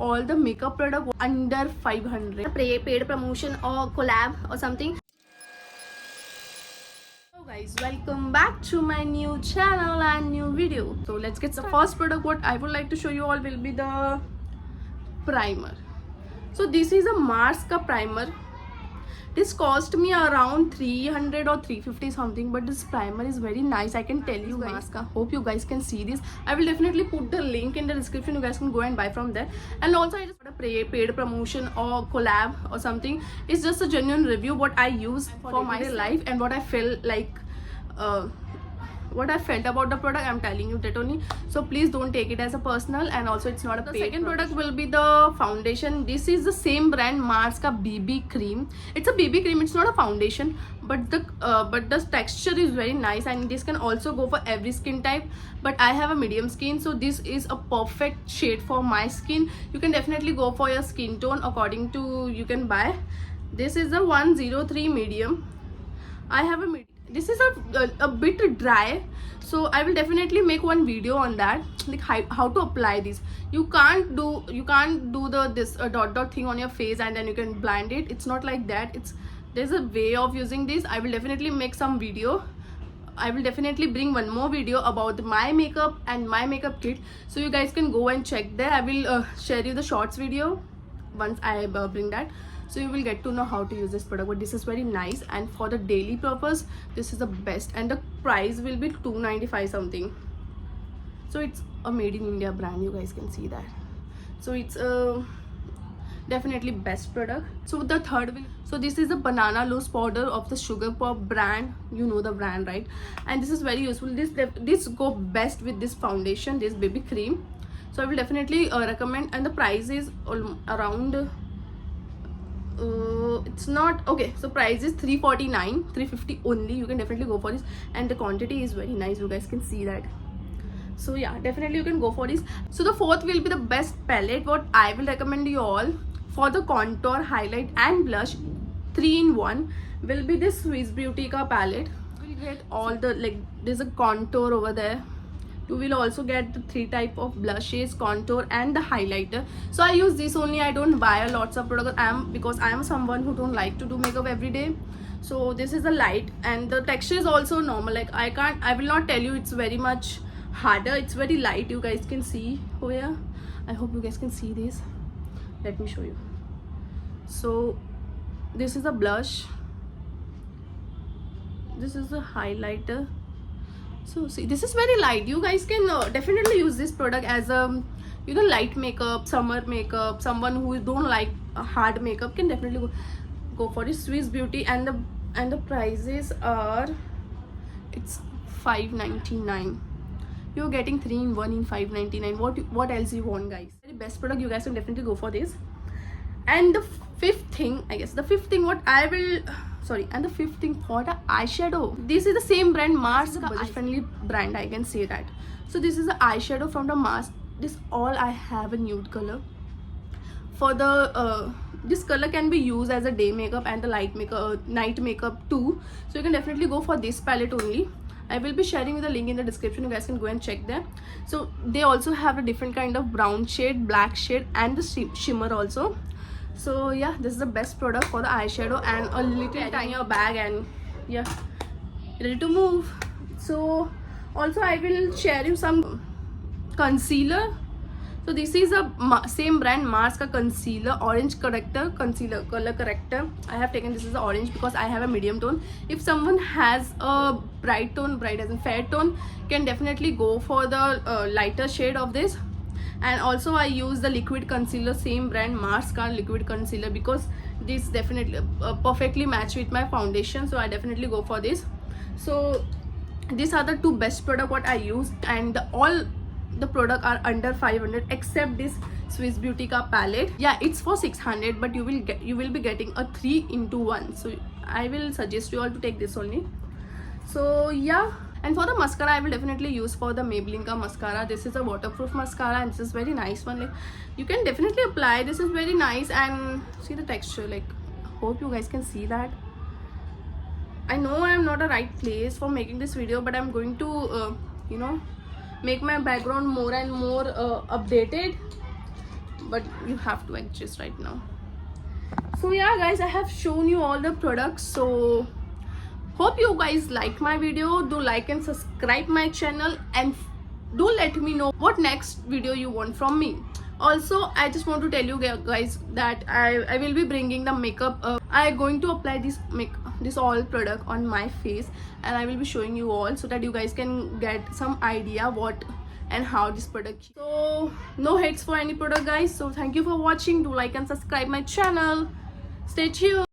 all the makeup product under 500. Paid promotion or collab or something. Hello guys, welcome back to my new channel and new video. So let's get the first product. What I would like to show you all will be the primer. So this is a Mars ka primer. This cost me around 300 or 350 something, but this primer is very nice. I can tell you guys. Hope you guys can see this. I will definitely put the link in the description. You guys can go and buy from there. And also I just got a paid promotion or collab or something. It's just a genuine review what I use for my life and what I felt like, what I felt about the product. I'm telling you that only, so please don't take it as a personal. And also it's not a paid. The second product will be the foundation. This is the same brand Mars ka BB cream. It's a BB cream, it's not a foundation, but the texture is very nice, and this can also go for every skin type, but I have a medium skin, so this is a perfect shade for my skin. You can definitely go for your skin tone according to, you can buy. This is the 103 medium. I have a medium. This is a bit dry, so I will definitely make one video on that, like how to apply this. You can't do this dot thing on your face and then you can blend it. It's not like that. There's a way of using this. I will definitely make some video. I will definitely bring one more video about my makeup and my makeup kit, so you guys can go and check there. I will share you the shorts video once I bring that, so you will get to know how to use this product. But this is very nice, and for the daily purpose this is the best, and the price will be 295 something. So it's a made in India brand, you guys can see that. So it's definitely best product. So the third will, so this is the banana loose powder of the Sugar Pop brand. You know the brand, right? And this is very useful. This go best with this foundation, this baby cream. So I will definitely recommend. And the price is around it's not okay, so price is 349, 350 only. You can definitely go for this, and the quantity is very nice, you guys can see that. So yeah, definitely you can go for this. So the fourth will be the best palette what I will recommend you all for the contour, highlight and blush 3-in-1 will be this Swiss Beauty ka palette. You will get all the, like, there's a contour over there. You will also get the 3 type of blushes, contour and the highlighter. So I use this only. I don't buy a lots of products because I am someone who don't like to do makeup every day. So this is the light, and the texture is also normal. Like I will not tell you it's very much harder. It's very light, you guys can see here. I hope you guys can see this. Let me show you. So this is a blush, this is a highlighter. So see, this is very light. You guys can definitely use this product as a, you know, light makeup, summer makeup. Someone who don't like hard makeup can definitely go for this Swiss Beauty. And the prices are, it's 599. You're getting 3-in-1 in 599. What else you want, guys? Very best product. You guys can definitely go for this. And the fifth thing, I guess the fifth thing what I will, sorry, and the fifth thing for the eyeshadow. This is the same brand Mars, budget friendly brand, I can say that. So this is the eyeshadow from the Mars. This all I have a nude color. For the this color can be used as a day makeup and the light makeup, night makeup too. So you can definitely go for this palette only. I will be sharing the link in the description. You guys can go and check there. So they also have a different kind of brown shade, black shade and the shimmer also. So yeah, this is the best product for the eyeshadow, and a little tiny bag, and yeah, ready to move. So also I will share you some concealer. So this is a same brand Mars ka concealer, orange corrector, concealer color corrector. I have taken this is the orange because I have a medium tone. If someone has a bright tone, bright as in fair tone, can definitely go for the lighter shade of this. And also I use the liquid concealer, same brand Mars ka liquid concealer, because this definitely perfectly match with my foundation, so I definitely go for this. So these are the 2 best product what I use, and all the product are under 500 except this Swiss Beauty ka palette. Yeah, it's for 600, but you will be getting a 3-in-1. So I will suggest you all to take this only. So yeah. And for the mascara, I will definitely use for the Maybelline ka mascara. This is a waterproof mascara, and this is very nice one. Like, you can definitely apply. This is very nice, and see the texture. Like, hope you guys can see that. I know I am not a right place for making this video, but I'm going to you know, make my background more and more updated. but you have to adjust right now. So yeah guys, I have shown you all the products. So hope you guys like my video. Do like and subscribe my channel, and do let me know what next video you want from me. Also, I just want to tell you guys that I will be bringing the makeup. I'm going to apply this all product on my face, and I will be showing you all so that you guys can get some idea what and how this product. So no hates for any product guys. So thank you for watching. Do like and subscribe my channel. Stay tuned.